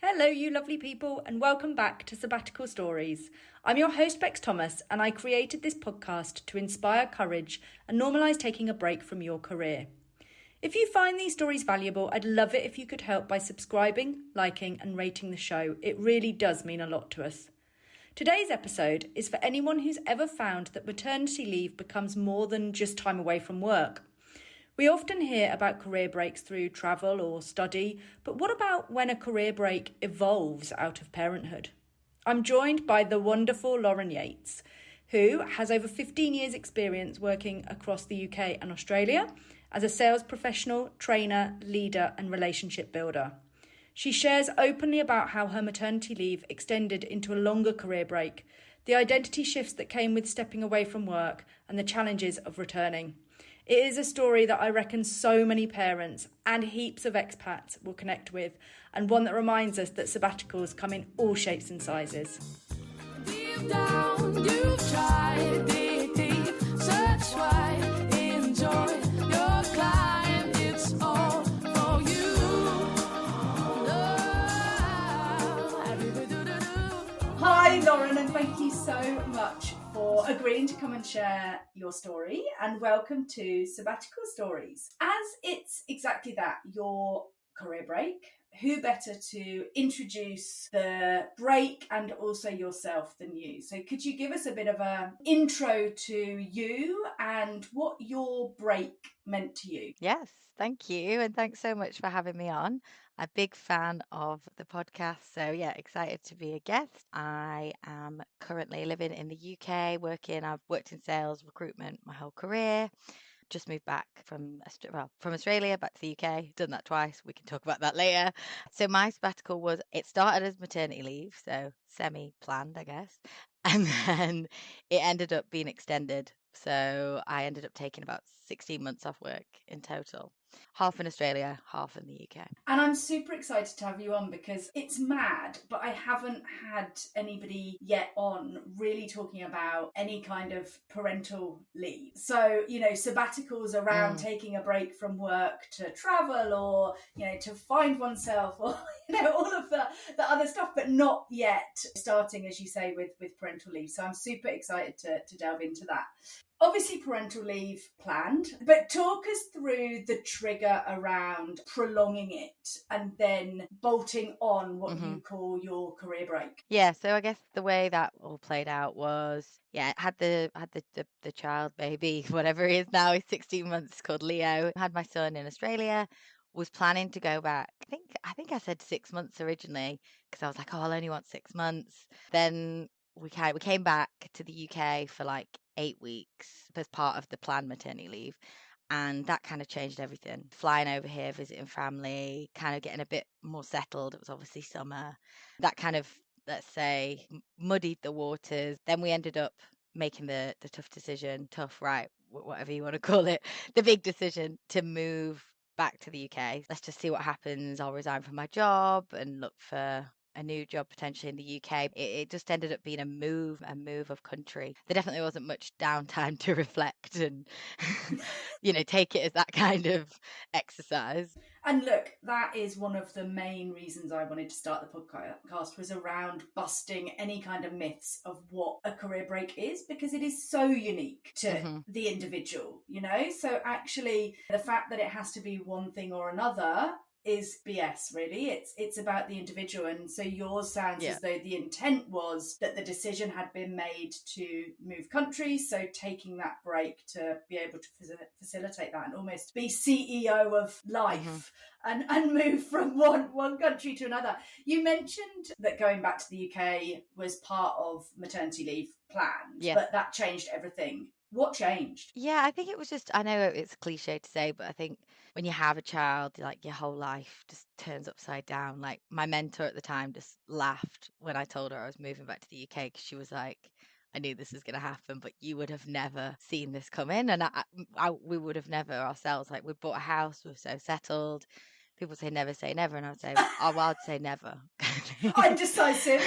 Hello, you lovely people, and welcome back to Sabbatical Stories. I'm your host, Bex Thomas, and I created this podcast to inspire courage and normalise taking a break from your career. If you find these stories valuable, I'd love it if you could help by subscribing, liking, and rating the show. It really does mean a lot to us. Today's episode is for anyone who's ever found that maternity leave becomes more than just time away from work. We often hear about career breaks through travel or study, but what about when a career break evolves out of parenthood? I'm joined by the wonderful Lauren Yates, who has over 15 years' experience working across the UK and Australia as a sales professional, trainer, leader, and relationship builder. She shares openly about how her maternity leave extended into a longer career break, the identity shifts that came with stepping away from work, and the challenges of returning. It is a story that I reckon so many parents and heaps of expats will connect with, and one that reminds us that sabbaticals come in all shapes and sizes. Deep down, you've tried, deep, search wide, enjoy your climb, it's all for you. Hi Lauren, and thank you so much for agreeing to come and share your story, and welcome to Sabbatical Stories. As it's exactly that, your career break, who better to introduce the break and also yourself than you? So could you give us a bit of an intro to you and what your break meant to you? Yes, thank you. And thanks so much for having me on. I'm a big fan of the podcast. So, yeah, excited to be a guest. I am currently living in the UK, I've worked in sales, recruitment my whole career. Just moved back from Australia back to the UK. Done that twice. We can talk about that later. So my sabbatical it started as maternity leave, so semi-planned, I guess. And then it ended up being extended. So I ended up taking about 16 months off work in total. Half in Australia, half in the UK. And I'm super excited to have you on because it's mad, but I haven't had anybody yet on really talking about any kind of parental leave. So, sabbaticals around taking a break from work to travel or, to find oneself or, all of the other stuff, but not yet starting, as you say, with parental leave. So I'm super excited to delve into that. Obviously, parental leave planned, but talk us through the trigger around prolonging it and then bolting on what you call your career break. Yeah, so I guess the way that all played out was, had the child, baby, whatever he is now, he's 16 months, called Leo. Had my son in Australia, was planning to go back. I think I said 6 months originally because I was like, oh, I'll only want 6 months. Then we came back to the UK for like 8 weeks as part of the planned maternity leave. And that kind of changed everything. Flying over here, visiting family, kind of getting a bit more settled. It was obviously summer. That kind of, let's say, muddied the waters. Then we ended up making the tough decision, right, whatever you want to call it, the big decision to move back to the UK. Let's just see what happens. I'll resign from my job and look for a new job potentially in the UK. It just ended up being a move of country. There definitely wasn't much downtime to reflect and take it as that kind of exercise. And look, that is one of the main reasons I wanted to start the podcast, was around busting any kind of myths of what a career break is, because it is so unique to the individual, So actually, the fact that it has to be one thing or another is BS, really. It's about the individual. And so yours sounds as though the intent was that the decision had been made to move countries, so taking that break to be able to facilitate that and almost be CEO of life and move from one country to another. You mentioned that going back to the UK was part of maternity leave planned, but that changed everything. What changed? Yeah, I think it was just, I know it's a cliche to say, but I think when you have a child, like your whole life just turns upside down. Like my mentor at the time just laughed when I told her I was moving back to the UK because she was like, I knew this was going to happen, but you would have never seen this coming. And we would have never ourselves, like we bought a house, we were so settled. People say never say never. And I would say, oh, well, I'd say never. I'm decisive.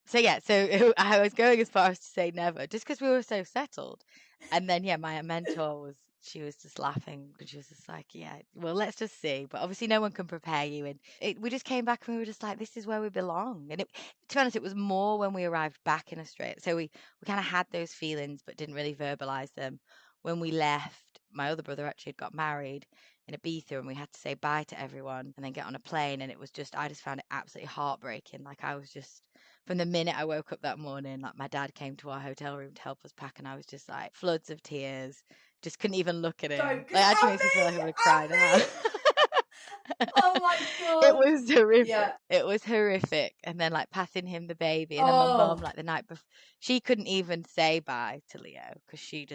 So I was going as far as to say never, just because we were so settled. And then, my mentor was she was just laughing because she was just like, yeah, well, let's just see. But obviously, no one can prepare you. And we just came back and we were just like, this is where we belong. And to be honest, it was more when we arrived back in Australia. So we kind of had those feelings, but didn't really verbalize them. When we left, my other brother actually had got married in Ibiza, and we had to say bye to everyone and then get on a plane. And it was just, I just found it absolutely heartbreaking. Like, I was just, from the minute I woke up that morning, like, my dad came to our hotel room to help us pack, and I was just like floods of tears. Just couldn't even look at him. Don't, Like, it actually and makes me feel like I'm me, gonna cry now. Oh my It God. was horrific. Yeah. It was horrific. And then like passing him the baby, and then my Oh, mum, like the night before, she couldn't even say bye to Leo because she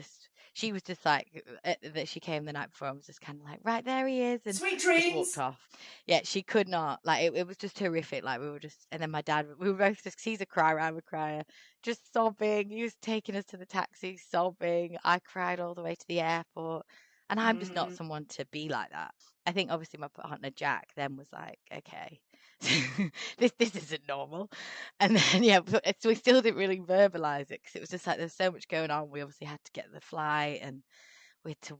was just like that. She came the night before and was just kind of like, right, there he is, and sweet just walked dreams. off. Yeah, she could not. Like, it was just horrific. Like, we were just, and then my dad, we were both just, 'cause he's a crier, I'm a crier, just sobbing. He was taking us to the taxi, sobbing. I cried all the way to the airport. And I'm just not Mm. someone to be like that. I think obviously my partner Jack then was like, okay, this isn't normal. And then yeah, so we still didn't really verbalize it because it was just like there's so much going on. We obviously had to get the flight, and we had to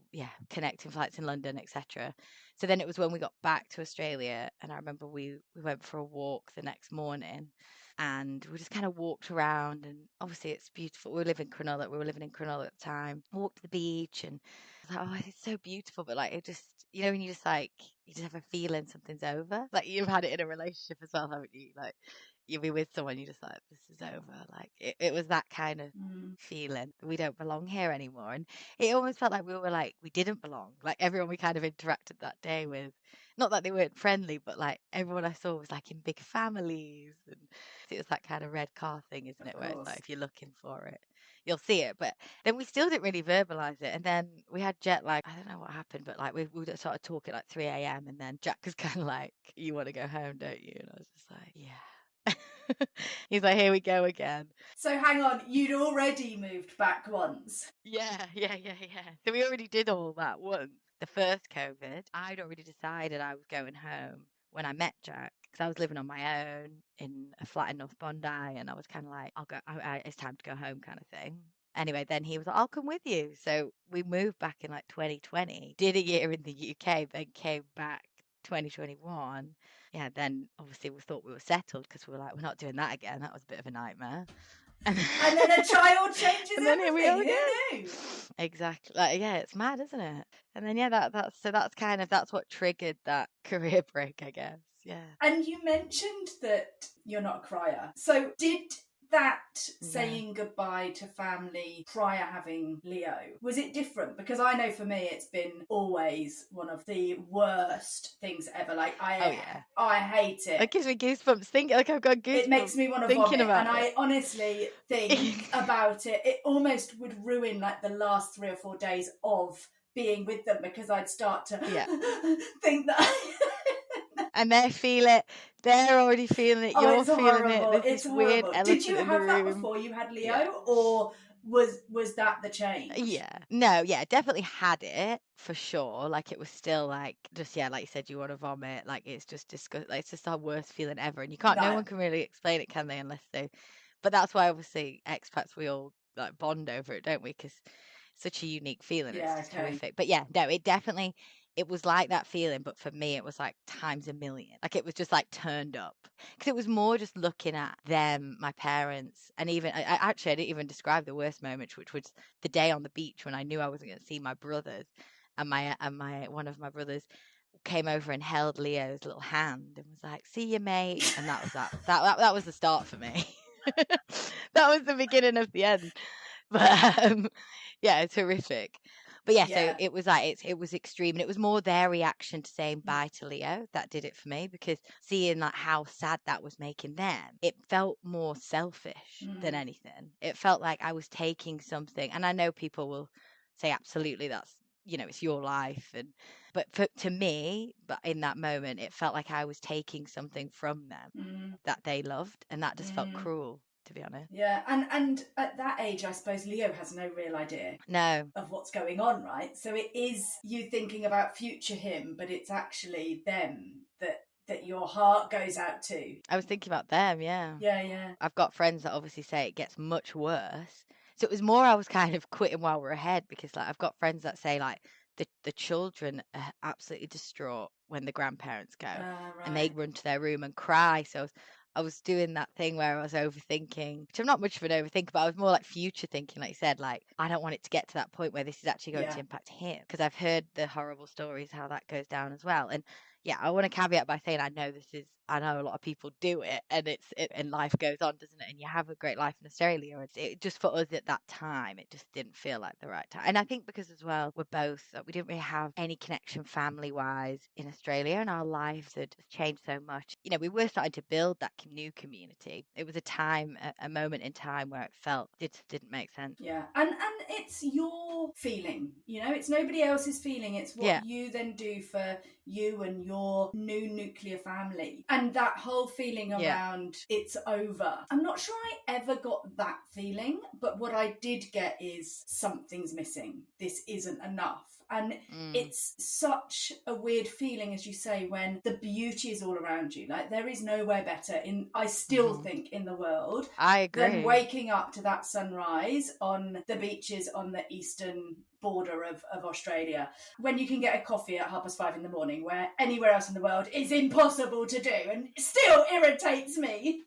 connecting flights in London, etc. So then it was when we got back to Australia, and I remember we went for a walk the next morning, and we just kind of walked around, and obviously it's beautiful. We were living in Cronulla at the time. Walked to the beach, and I was like, oh, it's so beautiful, but like, it just, when you just like, you just have a feeling something's over. Like, you've had it in a relationship as well, haven't you? Like, you'll be with someone, you just like, this is over. Like, it was that kind of Mm. feeling, we don't belong here anymore. And it almost felt like we were like, we didn't belong. Like, everyone we kind of interacted that day with, not that they weren't friendly, but like everyone I saw was like in big families. And it was that kind of red car thing, isn't Of it? Where it's like, course. if you're looking for it, you'll see it. But then we still didn't really verbalize it. And then we had jet lag. I don't know what happened, but like, we started talking at like 3 a.m. And then Jack was kind of like, you want to go home, don't you? And I was just like, yeah. He's like, here we go again. So hang on, you'd already moved back once. Yeah. So we already did all that once. The first COVID, I'd already decided I was going home when I met Jack, because I was living on my own in a flat in North Bondi, and I was kind of like, I'll go, it's time to go home, kind of thing. Anyway, then he was like, I'll come with you. So we moved back in like 2020, did a year in the UK, then came back 2021. Yeah, then obviously we thought we were settled because we were like, we're not doing that again. That was a bit of a nightmare. And then a child changes And then here we are everything. again. Who knew? Exactly. Like, yeah, it's mad, isn't it? And then yeah, that's what triggered that career break, I guess. Yeah. And you mentioned that you're not a crier. So did that saying goodbye to family prior having Leo, was it different? Because I know for me it's been always one of the worst things ever. Like, I hate it. It gives me goosebumps thinking, like, I've got goosebumps. It makes me want to vomit, and I honestly think about it. It almost would ruin like the last 3 or 4 days of being with them, because I'd start to think that. And they feel it. They're already feeling it. You're feeling horrible. it. There's this weird elephant Did you in have the that room. before you had Leo, or was that the change? Yeah. No, yeah, definitely had it for sure. Like, it was still like, just, yeah, like you said, you want to vomit. Like, it's just disgusting. Like, it's just our worst feeling ever. And you can't, no one can really explain it, can they? Unless they, but that's why obviously expats, we all like bond over it, don't we? Because such a unique feeling. It's just horrific. But yeah, no, it was like that feeling, but for me it was like times a million. Like, it was just like turned up, because it was more just looking at them, my parents, and even I didn't even describe the worst moment, which was the day on the beach when I knew I wasn't going to see my brothers, and my one of my brothers came over and held Leo's little hand and was like, "See you, mate," and that was that was the start for me. That was the beginning of the end. But yeah, it's horrific. But yeah, so it was like, it was extreme, and it was more their reaction to saying bye to Leo that did it for me, because seeing like how sad that was making them, it felt more selfish than anything. It felt like I was taking something, and I know people will say absolutely, that's, it's your life, to me, but in that moment, it felt like I was taking something from them that they loved, and that just felt cruel, to be honest. Yeah, and at that age, I suppose Leo has no real idea of what's going on, right? So it is you thinking about future him, but it's actually them that your heart goes out to. I was thinking about them, yeah. Yeah. I've got friends that obviously say it gets much worse. So it was more I was kind of quitting while we're ahead, because like I've got friends that say like the children are absolutely distraught when the grandparents go, and they Right. run to their room and cry. So I was doing that thing where I was overthinking, which I'm not much of an overthinker, but I was more like future thinking, like you said, like I don't want it to get to that point where this is actually going Yeah. to impact him, because I've heard the horrible stories how that goes down as well. And yeah, I want to caveat by saying I know a lot of people do it, and and life goes on, doesn't it? And you have a great life in Australia. It just for us at that time, it just didn't feel like the right time. And I think because as well, we didn't really have any connection family wise in Australia, and our lives had changed so much. You know, we were starting to build that new community. It was a moment in time where it felt it just didn't make sense. Yeah, and it's your feeling, you know, it's nobody else's feeling. It's what Yeah, you then do for you and your new nuclear family. And that whole feeling yeah. around it's over. I'm not sure I ever got that feeling, but what I did get is something's missing. This isn't enough. And it's such a weird feeling, as you say, when the beauty is all around you. Like there is nowhere better I still think in the world I than agree. waking up to that sunrise on the beaches on the eastern border of Australia, when you can get a coffee at 5:30 in the morning, where anywhere else in the world is impossible to do and still irritates me.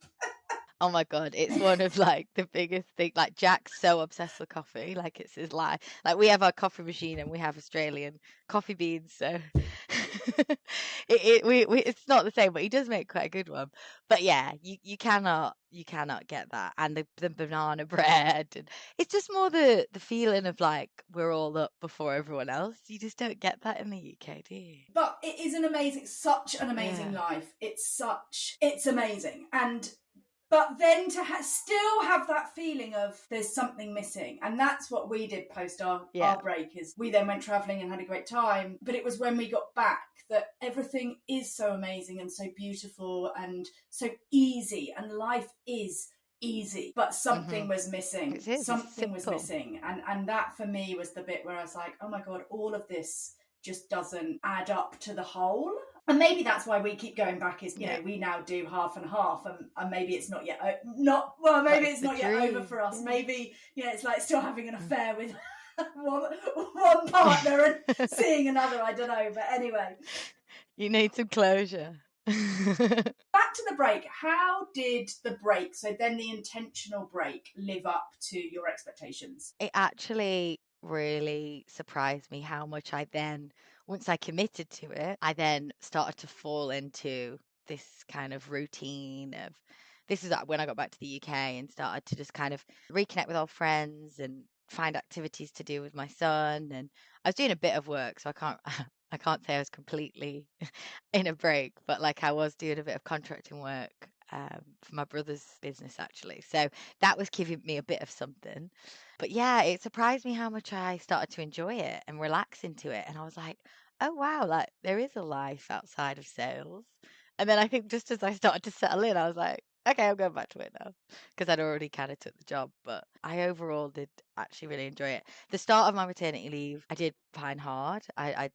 Oh my God, it's one of like the biggest thing. Like Jack's so obsessed with coffee, like it's his life. Like we have our coffee machine and we have Australian coffee beans, so it's not the same, but he does make quite a good one. But yeah, you cannot get that. And the banana bread, and it's just more the feeling of like we're all up before everyone else. You just don't get that in the UK, do you? But it is such an amazing life. It's amazing. But then to still have that feeling of there's something missing. And that's what we did post our break, is we then went travelling and had a great time. But it was when we got back that everything is so amazing and so beautiful and so easy. And life is easy. But something was missing. It is. Something was Simple. missing. And that for me was the bit where I was like, oh my God, all of this just doesn't add up to the whole. And maybe that's why we keep going back, is, you know, we now do half and half, and maybe it's not yet, maybe it's not yet over for us. Maybe, you know, it's like still having an affair with one partner and seeing another, I don't know. But anyway. You need some closure. Back to the break. How did the break, so then the intentional break, live up to your expectations? It actually really surprised me how much once I committed to it, I then started to fall into this kind of routine of, this is when I got back to the UK and started to just kind of reconnect with old friends and find activities to do with my son. And I was doing a bit of work, so I can't say I was completely in a break, but like I was doing a bit of contracting work for my brother's business actually. So that was giving me a bit of something. But yeah, it surprised me how much I started to enjoy it and relax into it. And I was like, oh wow, like there is a life outside of sales. And then I think just as I started to settle in, I was like, okay, I'm going back to it now, because I'd already kind of took the job. But I overall did actually really enjoy it. The start of my maternity leave, I did find hard. I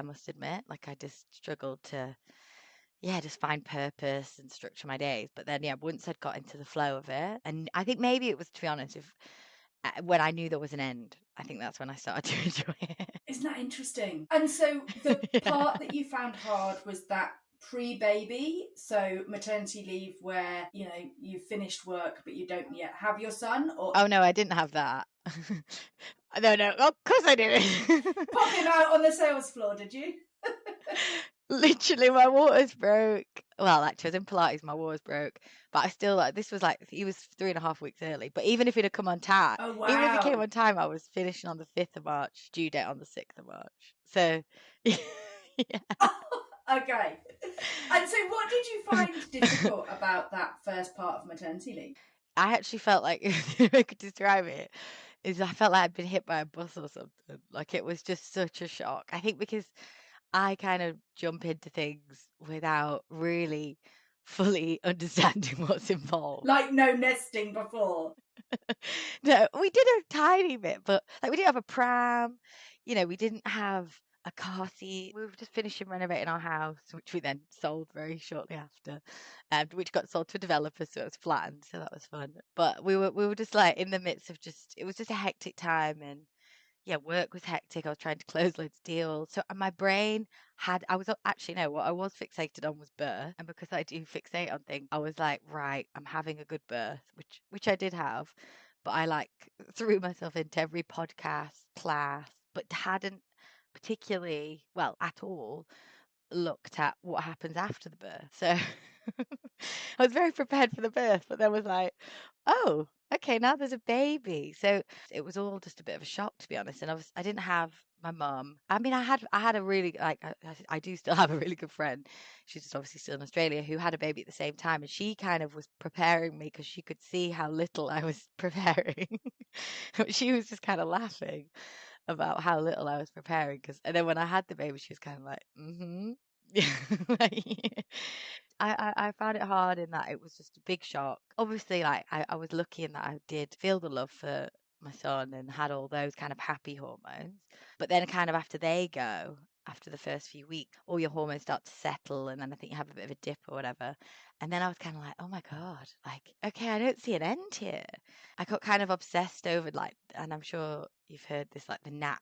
must admit, like I just struggled to, just find purpose and structure my days. But then, once I'd got into the flow of it, and I think maybe it was, to be honest, if when I knew there was an end, I think that's when I started to enjoy it. Isn't that interesting? And so the part that you found hard was that pre-baby, so maternity leave, where, you know, you finished work but you don't yet have your son, or Oh no, I didn't have that. No, of course I didn't. pop him out on the sales floor, did you? Literally, my waters broke. Well, actually, I was in Pilates, my waters broke. But I still, like, this was like, he was 3.5 weeks early. But even if he'd have come on time, Oh, wow. even if he came on time, I was finishing on the 5th of March, due date on the 6th of March. So, yeah. Okay. And so what did you find difficult about that first part of maternity leave? I actually felt like, if I could describe it, is I felt like I'd been hit by a bus or something. Like, it was just such a shock. I think because I kind of jump into things without really fully understanding what's involved. Like no nesting before. No, we did a tiny bit, but like we didn't have a pram, we didn't have a car seat. We were just finishing renovating our house, which we then sold very shortly after, and which got sold to a developer, so it was flattened, so that was fun. But we were just like in the midst of it was just a hectic time, and work was hectic. I was trying to close loads of deals. So my brain I was actually, no, what I was fixated on was birth. And because I do fixate on things, I was like, right, I'm having a good birth, which I did have. But I like threw myself into every podcast, class, but hadn't particularly, well, at all, looked at what happens after the birth. So I was very prepared for the birth, but then was like, oh, okay, now there's a baby. So it was all just a bit of a shock, to be honest. And I didn't have my mum. I mean, I had a really like I do still have a really good friend. She's just obviously still in Australia, who had a baby at the same time, and she kind of was preparing me because she could see how little I was preparing. She was just kind of laughing about how little I was preparing. And then when I had the baby, she was kind of like, mm-hmm. Like, I found it hard in that it was just a big shock. Obviously, like I was lucky in that I did feel the love for my son and had all those kind of happy hormones. But then kind of after the first few weeks, all your hormones start to settle, and then I think you have a bit of a dip or whatever. And then I was kind of like, oh my God, like, okay, I don't see an end here. I got kind of obsessed over like, and I'm sure you've heard this, like the nap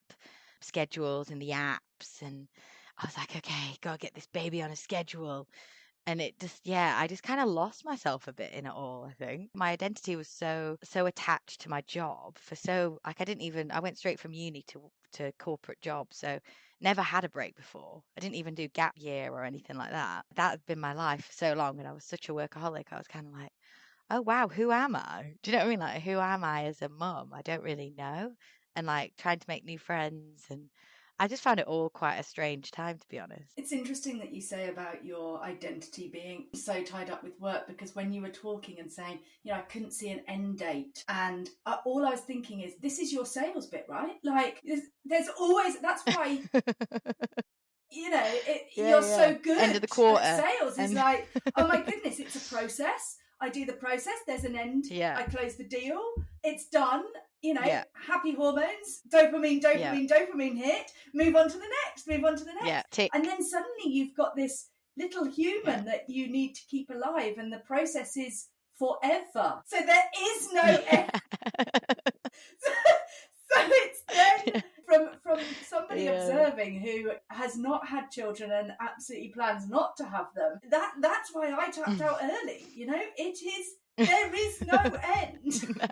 schedules and the apps. And I was like, okay, gotta get this baby on a schedule. And it just, yeah, I just kind of lost myself a bit in it all, I think. My identity was so attached to my job I went straight from uni to corporate job. So never had a break before. I didn't even do gap year or anything like that. That had been my life for so long, and I was such a workaholic. I was kind of like, oh wow, who am I? Do you know what I mean? Like, who am I as a mum? I don't really know. And like trying to make new friends, and I just found it all quite a strange time, to be honest. It's interesting that you say about your identity being so tied up with work, because when you were talking and saying, I couldn't see an end date, and all I was thinking is, this is your sales bit, right? Like, there's always, that's why, Yeah, you're yeah. so good End of the at quarter. sales. Is like, oh my goodness, it's a process. I do the process, there's an end, Yeah, I close the deal, it's done. yeah, Happy hormones, dopamine, yeah, dopamine hit, move on to the next, yeah. Tick. and then suddenly you've got this little Yeah. human that you need to keep alive, and the process is forever. So there is no Yeah. end. So it's then from somebody Yeah. observing who has not had children and absolutely plans not to have them. That's why I tapped out early. It is, there is no end. No,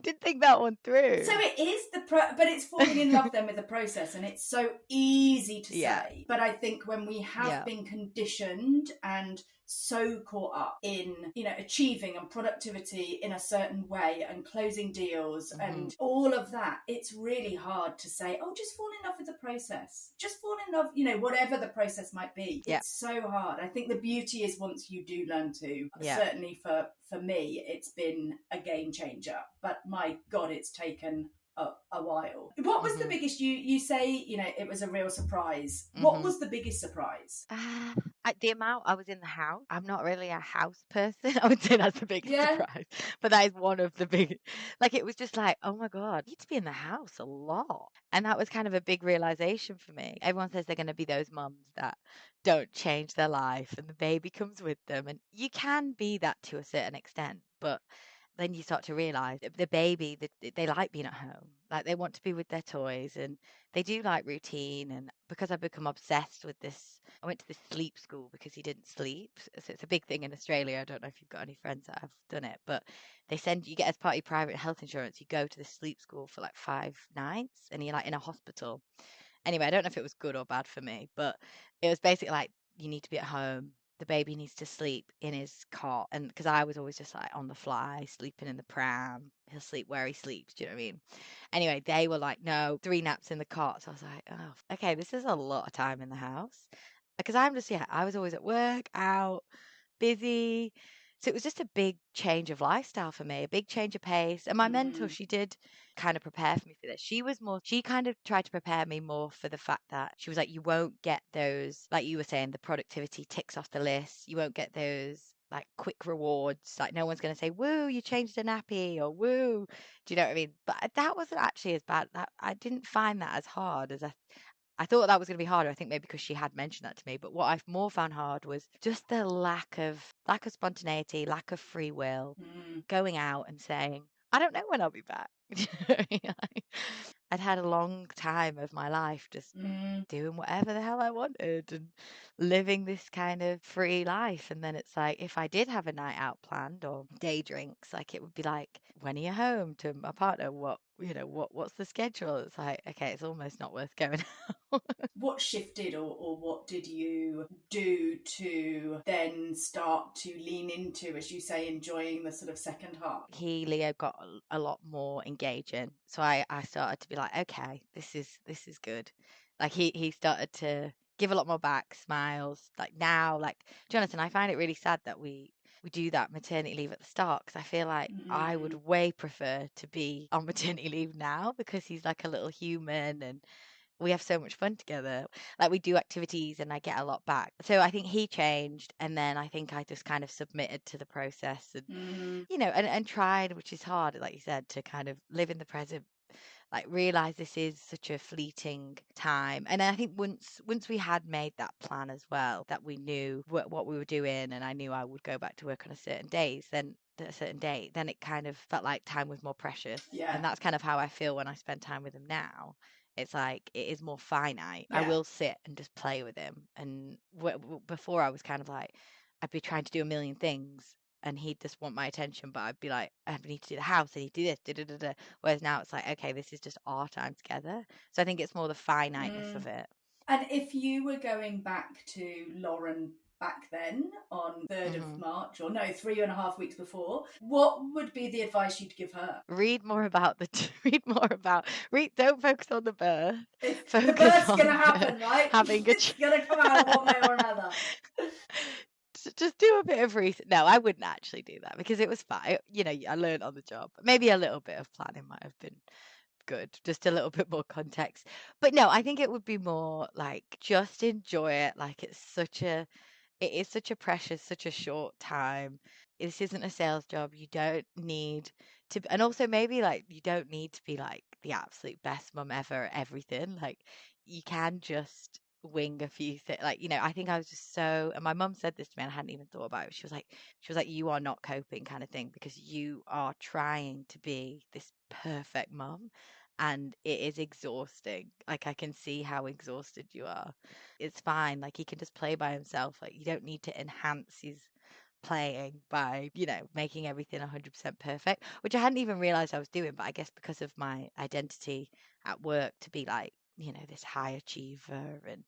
didn't think that one through. So it is but it's falling in love then with the process, and it's so easy to Yeah. say. But I think when we have been conditioned and so caught up in, achieving and productivity in a certain way and closing deals and all of that, it's really hard to say, oh, just fall in love with the process. Just fall in love, whatever the process might be. Yeah. It's so hard. I think the beauty is once you do learn to, Yeah. certainly for me, it's been a game changer. But my God, it's taken a while. What was the biggest, you say, it was a real surprise. What was the biggest surprise? The amount I was in the house. I'm not really a house person. I would say that's the biggest surprise. But that is one of the big, like, it was just like, oh my God, I need to be in the house a lot. And that was kind of a big realization for me. Everyone says they're going to be those mums that don't change their life and the baby comes with them. And you can be that to a certain extent, but then you start to realize the baby, they like being at home. Like, they want to be with their toys, and they do like routine. And because I've become obsessed with this, I went to this sleep school because he didn't sleep. So it's a big thing in Australia. I don't know if you've got any friends that have done it, but you get as part of your private health insurance, you go to the sleep school for like 5 nights, and you're like in a hospital. Anyway, I don't know if it was good or bad for me, but it was basically like, you need to be at home. The baby needs to sleep in his cot. And because I was always just like on the fly, sleeping in the pram. He'll sleep where he sleeps. Do you know what I mean? Anyway, they were like, no, 3 naps in the cot. So I was like, oh, okay, this is a lot of time in the house. Because I was always at work, out, busy. So it was just a big change of lifestyle for me, a big change of pace. And my mentor, she did kind of prepare for me for this. She kind of tried to prepare me more for the fact that she was like, you won't get those, like you were saying, the productivity ticks off the list. You won't get those like quick rewards. Like, no one's going to say, woo, you changed a nappy, or woo. Do you know what I mean? But that wasn't actually as bad. I didn't find that as hard as I thought that was going to be harder. I think maybe because she had mentioned that to me. But what I've more found hard was just the lack of spontaneity, lack of free will, going out and saying, I don't know when I'll be back. I'd had a long time of my life just doing whatever the hell I wanted and living this kind of free life. And then it's like, if I did have a night out planned or day drinks, like it would be like, when are you home to my partner? What's the schedule? It's like, okay, it's almost not worth going out. What shifted, or what did you do to then start to lean into, as you say, enjoying the sort of second half? Leo got a lot more engaging. So I started to be like, okay, this is good. Like he started to give a lot more back, smiles. Like now, like Jonathan, I find it really sad that we do that maternity leave at the start, because I feel like I would way prefer to be on maternity leave now, because he's like a little human and we have so much fun together. Like we do activities and I get a lot back. So I think he changed, and then I think I just kind of submitted to the process and and tried, which is hard, like you said, to kind of live in the present, like realize this is such a fleeting time. And I think once we had made that plan as well, that we knew what we were doing, and I knew I would go back to work on a certain date, then it kind of felt like time was more precious. Yeah. And that's kind of how I feel when I spend time with him now. It's like it is more finite. I Yeah. will sit and just play with him. And before I was kind of like, I'd be trying to do a million things and he'd just want my attention, but I'd be like, I need to do the house, I need to do this, da, da, da, da. Whereas now it's like, okay, this is just our time together. So I think it's more the finiteness of it. And if you were going back to Lauren back then on 3rd of Mhm. March, or no, 3.5 weeks before, what would be the advice you'd give her? Read more about don't focus on the birth. If the Focus birth's on going to happen, right? having a It's going to come out one way or another. Just do a bit of research. No, I wouldn't actually do that, because it was fine. I learned on the job. Maybe a little bit of planning might have been good, just a little bit more context. But no, I think it would be more like just enjoy it. Like it is such a precious, such a short time. This isn't a sales job. You don't need to, and also maybe like you don't need to be like the absolute best mum ever at everything. Like you can just wing a few things. Like, I think I was just so, and my mum said this to me and I hadn't even thought about it. She was like, you are not coping kind of thing, because you are trying to be this perfect mum and it is exhausting. Like I can see how exhausted you are. It's fine. Like he can just play by himself. Like you don't need to enhance his playing by, making everything 100% perfect, which I hadn't even realized I was doing. But I guess because of my identity at work to be like, this high achiever and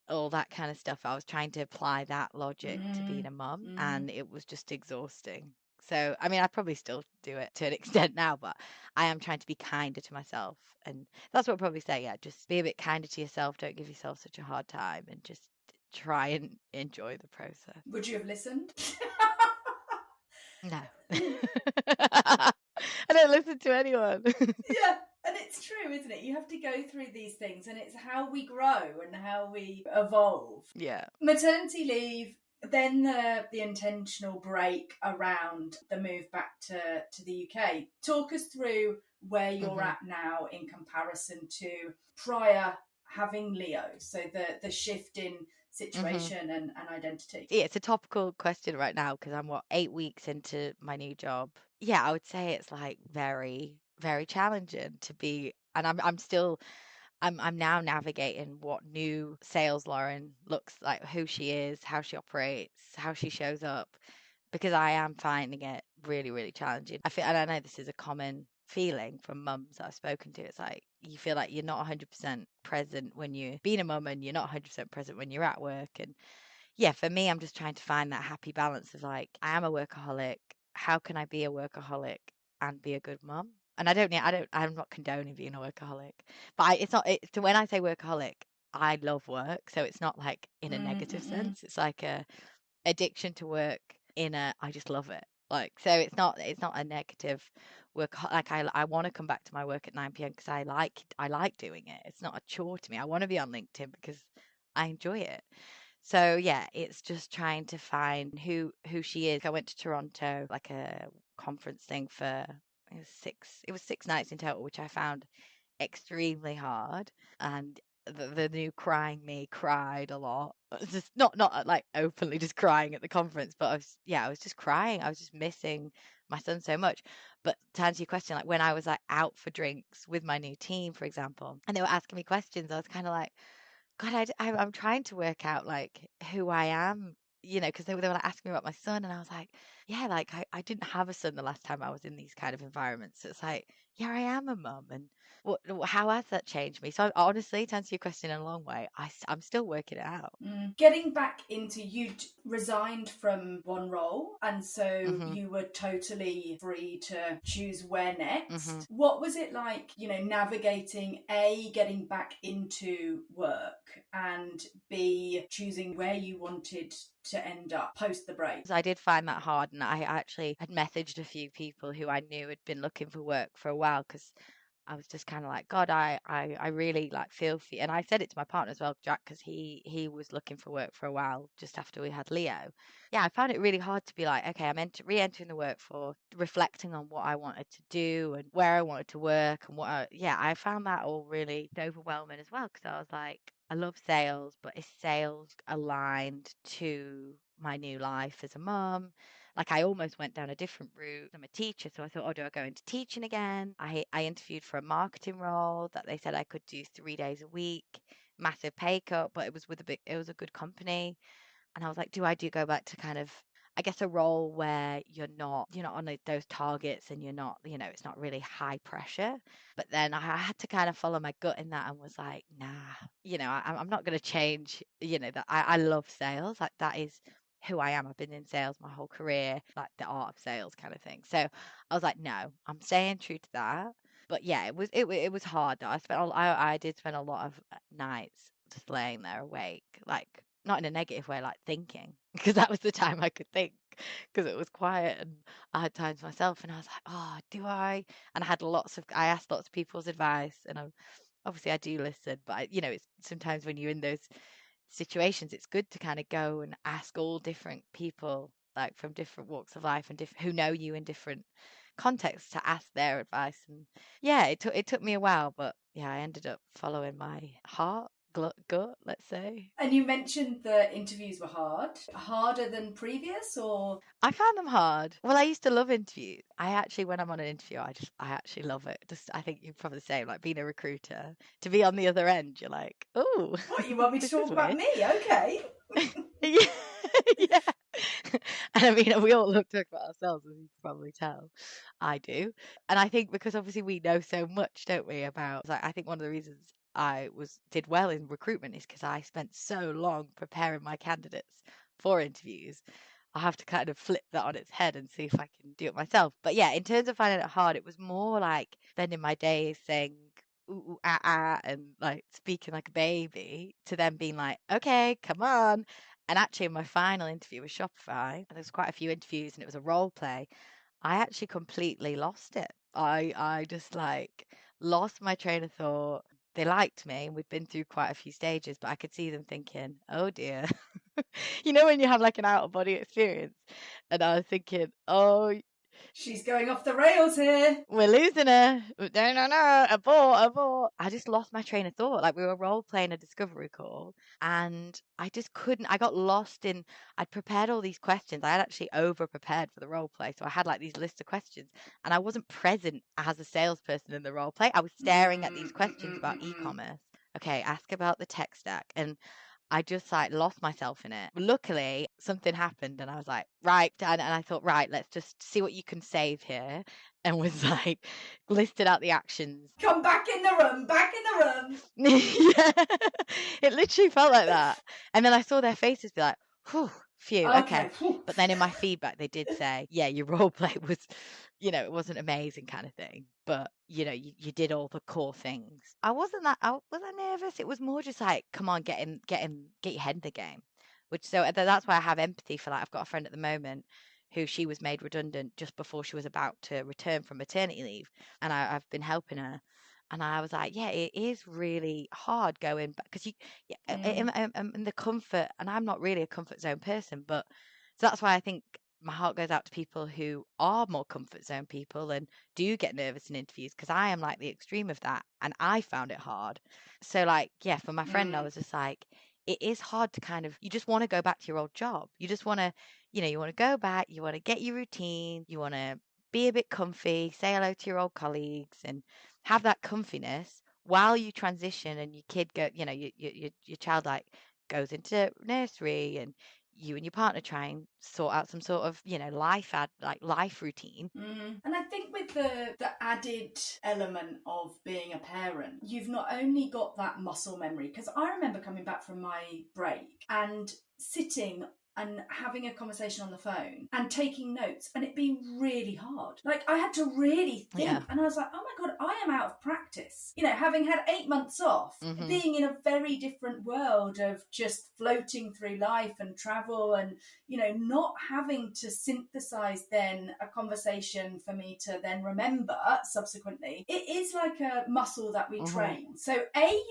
all that kind of stuff, I was trying to apply that logic to being a mum, and it was just exhausting. So, I mean, I probably still do it to an extent now, but I am trying to be kinder to myself. And that's what I'd probably say. Yeah, just be a bit kinder to yourself. Don't give yourself such a hard time and just try and enjoy the process. Would you have listened? No. I don't listen to anyone. Yeah, and it's true, isn't it? You have to go through these things, and it's how we grow and how we evolve. Yeah. Maternity leave, then the intentional break around the move back to the UK. Talk us through where you're at now in comparison to prior having Leo. So the shift in situation and identity. Yeah, it's a topical question right now because I'm 8 weeks into my new job. Yeah, I would say it's like very, very challenging to be, and I'm now navigating what new sales Lauren looks like, who she is, how she operates, how she shows up, because I am finding it really, really challenging. And I know this is a common feeling from mums that I've spoken to. It's like you feel like you're not 100% present when you're being a mum, and you're not 100% present when you're at work. And yeah, for me, I'm just trying to find that happy balance of like, I am a workaholic. How can I be a workaholic and be a good mum? And I'm not condoning being a workaholic, but it's not, so when I say workaholic, I love work. So it's not like in a negative sense. It's like a addiction to work I just love it. Like, so it's not a negative work. Like I want to come back to my work at 9 p.m. because I like doing it. It's not a chore to me. I want to be on LinkedIn because I enjoy it. So yeah, it's just trying to find who she is. I went to Toronto, like a conference thing for it was 6 nights in total, which I found extremely hard. And the new crying me cried a lot. It's just not like openly just crying at the conference, but I was just crying. I was just missing my son so much. But to answer your question, like when I was like out for drinks with my new team, for example, and they were asking me questions, I was kind of like, God, I'm trying to work out like who I am, because they were like asking me about my son, and I was like, yeah, like I didn't have a son the last time I was in these kind of environments. So it's like, yeah, I am a mum, and how has that changed me? So honestly, to answer your question in a long way, I'm still working it out. Getting back into, you'd resigned from one role, and so hmm you were totally free to choose where hmm next. What was it like, navigating A, getting back into work, and B, choosing where you wanted to end up post the break? I did find that hard, and I actually had messaged a few people who I knew had been looking for work for a while because I was just kind of like, God, I really like feel for you. And I said it to my partner as well, Jack, because he was looking for work for a while just after we had Leo. Yeah, I found it really hard to be like, okay, I'm re-entering the workforce, reflecting on what I wanted to do and where I wanted to work and I found that all really overwhelming as well because I was like, I love sales, but is sales aligned to my new life as a mum? Like I almost went down a different route. I'm a teacher, so I thought, oh, do I go into teaching again? I interviewed for a marketing role that they said I could do 3 days a week, massive pay cut, but it was a good company. And I was like, do go back to kind of, I guess, a role where you're not on those targets and you're not, it's not really high pressure. But then I had to kind of follow my gut in that and was like, nah, I'm not going to change, that I love sales. Like that is who I am. I've been in sales my whole career, like the art of sales kind of thing. So I was like, no, I'm staying true to that. But yeah, it was hard though. I did spend a lot of nights just laying there awake, like not in a negative way, like thinking, because that was the time I could think, because it was quiet and I had time to myself, and I was like, oh, do I? And I asked lots of people's advice, and obviously I do listen, but it's sometimes when you're in those situations, it's good to kind of go and ask all different people, like from different walks of life and who know you in different contexts, to ask their advice. And yeah, it took me a while, but yeah, I ended up following my heart, gut, let's say. And you mentioned the interviews were harder than previous, or? I found them hard. Well, I used to love interviews. When I'm on an interview, I actually love it. Just, I think you're probably the same, like being a recruiter, to be on the other end, you're like, oh, What, you want me to this is talk about weird. me? Okay. Yeah, yeah. And I mean, we all love to talk about ourselves, as you can probably tell. I do. And I think because obviously we know so much, don't we, about, like, I think one of the reasons did well in recruitment is because I spent so long preparing my candidates for interviews. I'll have to kind of flip that on its head and see if I can do it myself. But yeah, in terms of finding it hard, it was more like spending my days saying ooh, ooh, and like speaking like a baby, to them being like, okay, come on. And actually, in my final interview with Shopify, and there was quite a few interviews and it was a role play, I actually completely lost it. I just like lost my train of thought. They liked me and we'd been through quite a few stages, but I could see them thinking, oh dear. When you have like an out of body experience. And I was thinking, oh, She's going off the rails here. we're losing her. No, no, no. Abort, abort. I just lost my train of thought. Like we were role playing a discovery call and I just couldn't. I got lost I'd prepared all these questions. I had actually over prepared for the role play. So I had like these lists of questions and I wasn't present as a salesperson in the role play. I was staring at these questions about e-commerce. Okay, ask about the tech stack. And I just like lost myself in it. Luckily, something happened and I was like, right. And I thought, right, let's just see what you can save here. And was like, listed out the actions. Come back in the room, back in the room. Yeah, it literally felt like that. And then I saw their faces be like, whew, phew, okay. Okay. But then in my feedback, they did say, yeah, your role play was, it wasn't amazing kind of thing. But, you did all the core things. Was I nervous? It was more just like, come on, get your head in the game. That's why I have empathy for that. I've got a friend at the moment who she was made redundant just before she was about to return from maternity leave. And I've been helping her. And I was like, yeah, it is really hard going back because in the comfort, and I'm not really a comfort zone person, but so that's why I think my heart goes out to people who are more comfort zone people and do get nervous in interviews, because I am like the extreme of that and I found it hard. So like, yeah, for my friend, I was just like, it is hard to kind of, you just want to go back to your old job. You just want to, you want to go back, you want to get your routine, you want to be a bit comfy, say hello to your old colleagues and have that comfiness while you transition and your kid go, your child like goes into nursery and you and your partner try and sort out some sort of, life routine. And I think with the added element of being a parent, you've not only got that muscle memory, because I remember coming back from my break and sitting and having a conversation on the phone and taking notes and it being really hard. Like I had to really think and I was like, oh my God, I am out of practice. Having had 8 months off, being in a very different world of just floating through life and travel and, not having to synthesize then a conversation for me to then remember subsequently. It is like a muscle that we train. So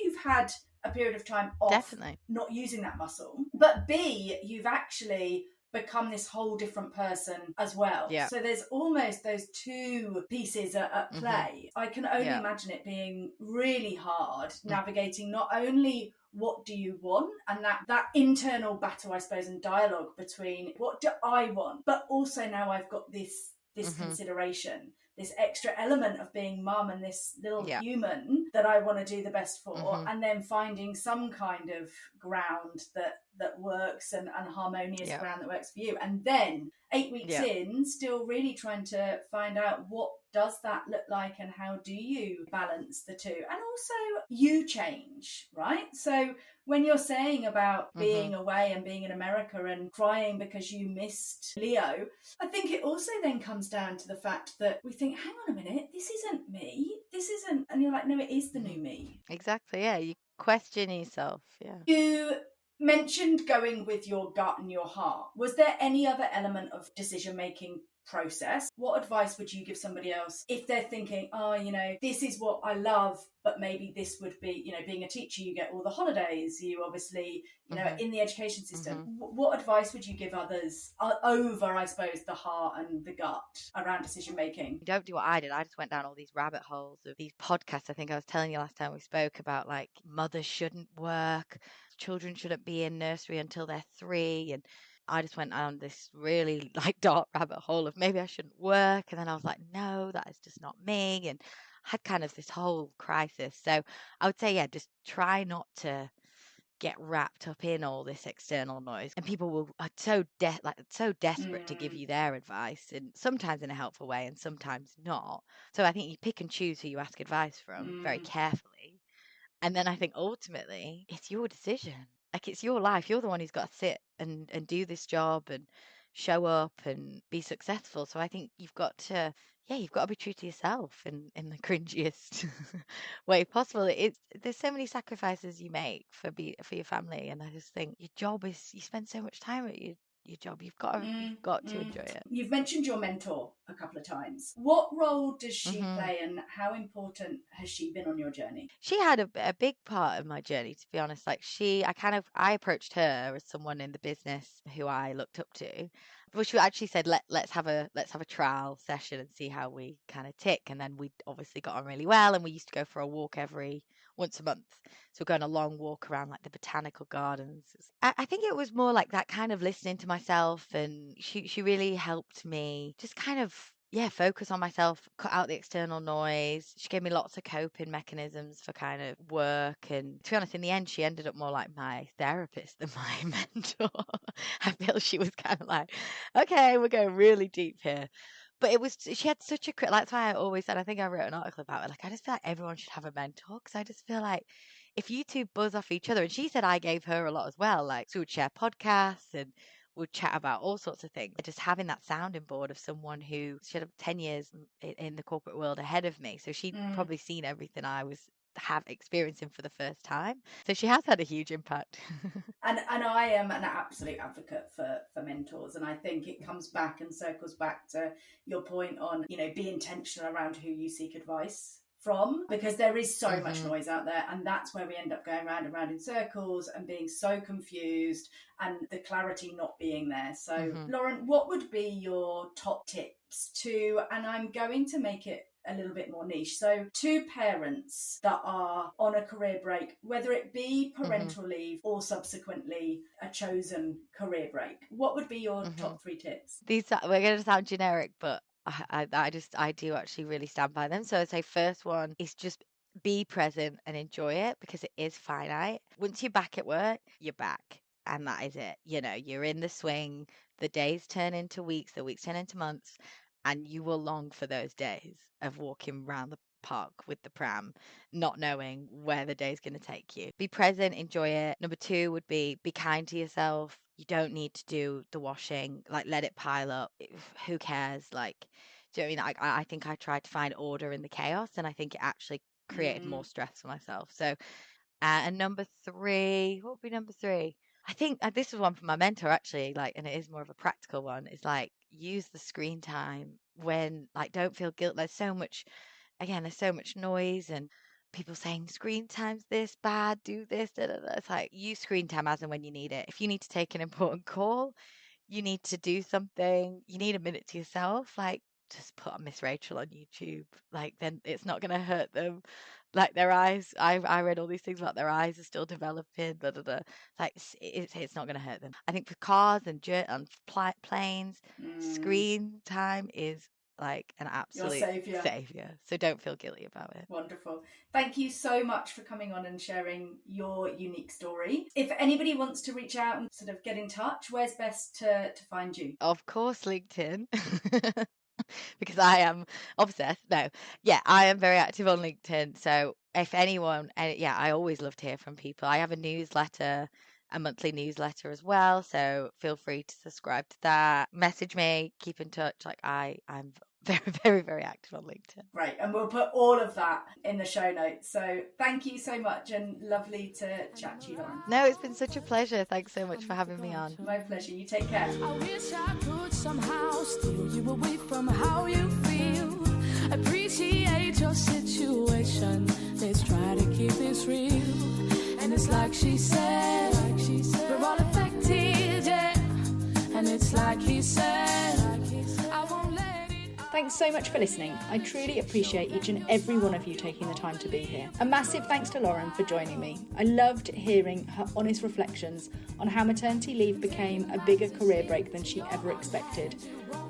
you've had a period of time off, definitely not using that muscle, but B, you've actually become this whole different person as well. Yeah. So there's almost those two pieces at play. I can only imagine it being really hard navigating not only what do you want and that internal battle, I suppose, and dialogue between what do I want, but also now I've got this consideration, this extra element of being mum and this little human that I want to do the best for, and then finding some kind of ground that works and harmonious ground that works for you. And then 8 weeks in, still really trying to find out what does that look like and how do you balance the two. And also you change, right? So when you're saying about being away and being in America and crying because you missed Leo, I think it also then comes down to the fact that we think, hang on a minute, this isn't me. This isn't, and you're like, no, it is the new me. Exactly. Yeah. You question yourself. Yeah. You mentioned going with your gut and your heart. Was there any other element of decision making process? What advice would you give somebody else if they're thinking, this is what I love, but maybe this would be, being a teacher, you get all the holidays, you obviously, in the education system. What advice would you give others over, I suppose, the heart and the gut around decision making? Don't do what I did. I just went down all these rabbit holes of these podcasts. I think I was telling you last time we spoke about like mothers shouldn't work, children shouldn't be in nursery until they're 3, and I just went on this really like dark rabbit hole of maybe I shouldn't work. And then I was like, no, that is just not me. And I had kind of this whole crisis. So I would say, just try not to get wrapped up in all this external noise. And people are so desperate to give you their advice, and sometimes in a helpful way and sometimes not. So I think you pick and choose who you ask advice from very carefully. And then I think ultimately it's your decision. Like it's your life. You're the one who's got to sit and do this job and show up and be successful. So I think you've got to be true to yourself in the cringiest way possible. There's so many sacrifices you make for your family, and I just think your job is, you spend so much time at your job. You've got to enjoy it. You've mentioned your mentor a couple of times. What role does she play, and how important has she been on your journey? She had a big part of my journey, to be honest. Like I approached her as someone in the business who I looked up to. Well, she actually said, let's have a trial session and see how we kind of tick. And then we obviously got on really well, and we used to go for a walk once a month. So we're going a long walk around like the botanical gardens. I think it was more like that kind of listening to myself, and she really helped me just kind of focus on myself, cut out the external noise. She gave me lots of coping mechanisms for kind of work. And to be honest, in the end, she ended up more like my therapist than my mentor. I feel she was kind of like, okay, we're going really deep here. But she had such a, that's why I always said, I think I wrote an article about it. Like, I just feel like everyone should have a mentor, because I just feel like if you two buzz off each other, and she said I gave her a lot as well, like, so we would share podcasts and would chat about all sorts of things. Just having that sounding board of someone who should have 10 years in the corporate world ahead of me. So she'd probably seen everything I was experiencing for the first time. So she has had a huge impact. And I am an absolute advocate for mentors. And I think it comes back and circles back to your point on, be intentional around who you seek advice from, because there is so much noise out there, and that's where we end up going round and round in circles and being so confused and the clarity not being there. So Lauren, what would be your top tips to, and I'm going to make it a little bit more niche, so to parents that are on a career break, whether it be parental leave or subsequently a chosen career break, what would be your top 3 tips? We're going to sound generic, but I do actually really stand by them. So I'd say first one is just be present and enjoy it, because it is finite. Once you're back at work, you're back, and that is it. You know, you're in the swing. The days turn into weeks, the weeks turn into months, and you will long for those days of walking around the park with the pram, not knowing where the day's going to take you. Be present, enjoy it. Number 2 would be kind to yourself. You don't need to do the washing, like let it pile up. Who cares? Like, do you know what I mean? I think I tried to find order in the chaos, and I think it actually created more stress for myself. So, and number 3, what would be number 3? I think this was one from my mentor actually, like, and it is more of a practical one. It's like, use the screen time when, like, don't feel guilt. There's so much noise and people saying screen time's this bad, do this, da, da, da. It's like, use screen time as and when you need it. If you need to take an important call, you need to do something, you need a minute to yourself, like, just put on Miss Rachel on YouTube. Like, then it's not going to hurt them. Like, their eyes, I read all these things about their eyes are still developing, da, da, da. Like, it's not going to hurt them. I think for cars and planes, screen time is like an absolute savior. So don't feel guilty about it. Wonderful. Thank you so much for coming on and sharing your unique story. If anybody wants to reach out and sort of get in touch, where's best to find you? Of course, LinkedIn. Because I am obsessed. No, yeah, I am very active on LinkedIn. So if anyone, I always love to hear from people. I have a monthly newsletter as well. So feel free to subscribe to that. Message me, keep in touch. Like, I'm very, very, very active on LinkedIn. Right, and we'll put all of that in the show notes. So thank you so much, and lovely to chat to you, Lauren. No, it's been such a pleasure. Thanks so much for having me on. My pleasure. You take care. I wish I could somehow steal you away from how you feel. Appreciate your situation. Let's try to keep this real. And it's like she said, we're all affected, yeah. And it's like he said, I won't let it. Thanks so much for listening. I truly appreciate each and every one of you taking the time to be here. A massive thanks to Lauren for joining me. I loved hearing her honest reflections on how maternity leave became a bigger career break than she ever expected.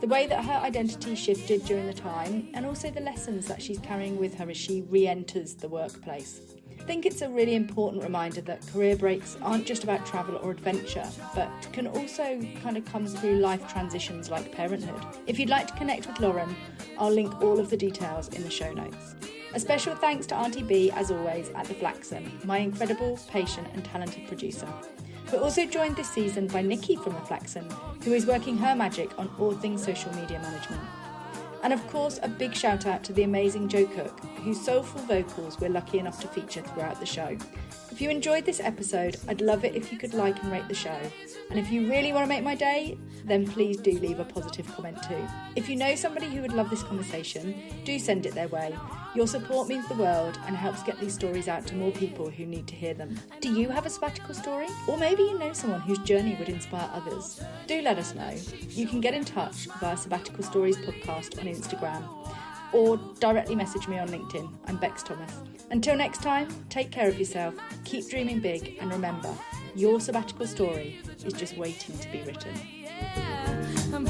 The way that her identity shifted during the time, and also the lessons that she's carrying with her as she re-enters the workplace. I think it's a really important reminder that career breaks aren't just about travel or adventure, but can also kind of come through life transitions like parenthood. If you'd like to connect with Lauren, I'll link all of the details in the show notes. A special thanks to Auntie B, as always, at the Flaxen, my incredible, patient and talented producer. We're also joined this season by Nikki from the Flaxen, who is working her magic on all things social media management. And of course, a big shout out to the amazing Joe Cook, whose soulful vocals we're lucky enough to feature throughout the show. If you enjoyed this episode, I'd love it if you could like and rate the show. And if you really want to make my day, then please do leave a positive comment too. If you know somebody who would love this conversation, do send it their way. Your support means the world and helps get these stories out to more people who need to hear them. Do you have a sabbatical story? Or maybe you know someone whose journey would inspire others? Do let us know. You can get in touch via Sabbatical Stories Podcast on Instagram, or directly message me on LinkedIn. I'm Bex Thomas. Until next time, take care of yourself, keep dreaming big, and remember, your sabbatical story is just waiting to be written. I'm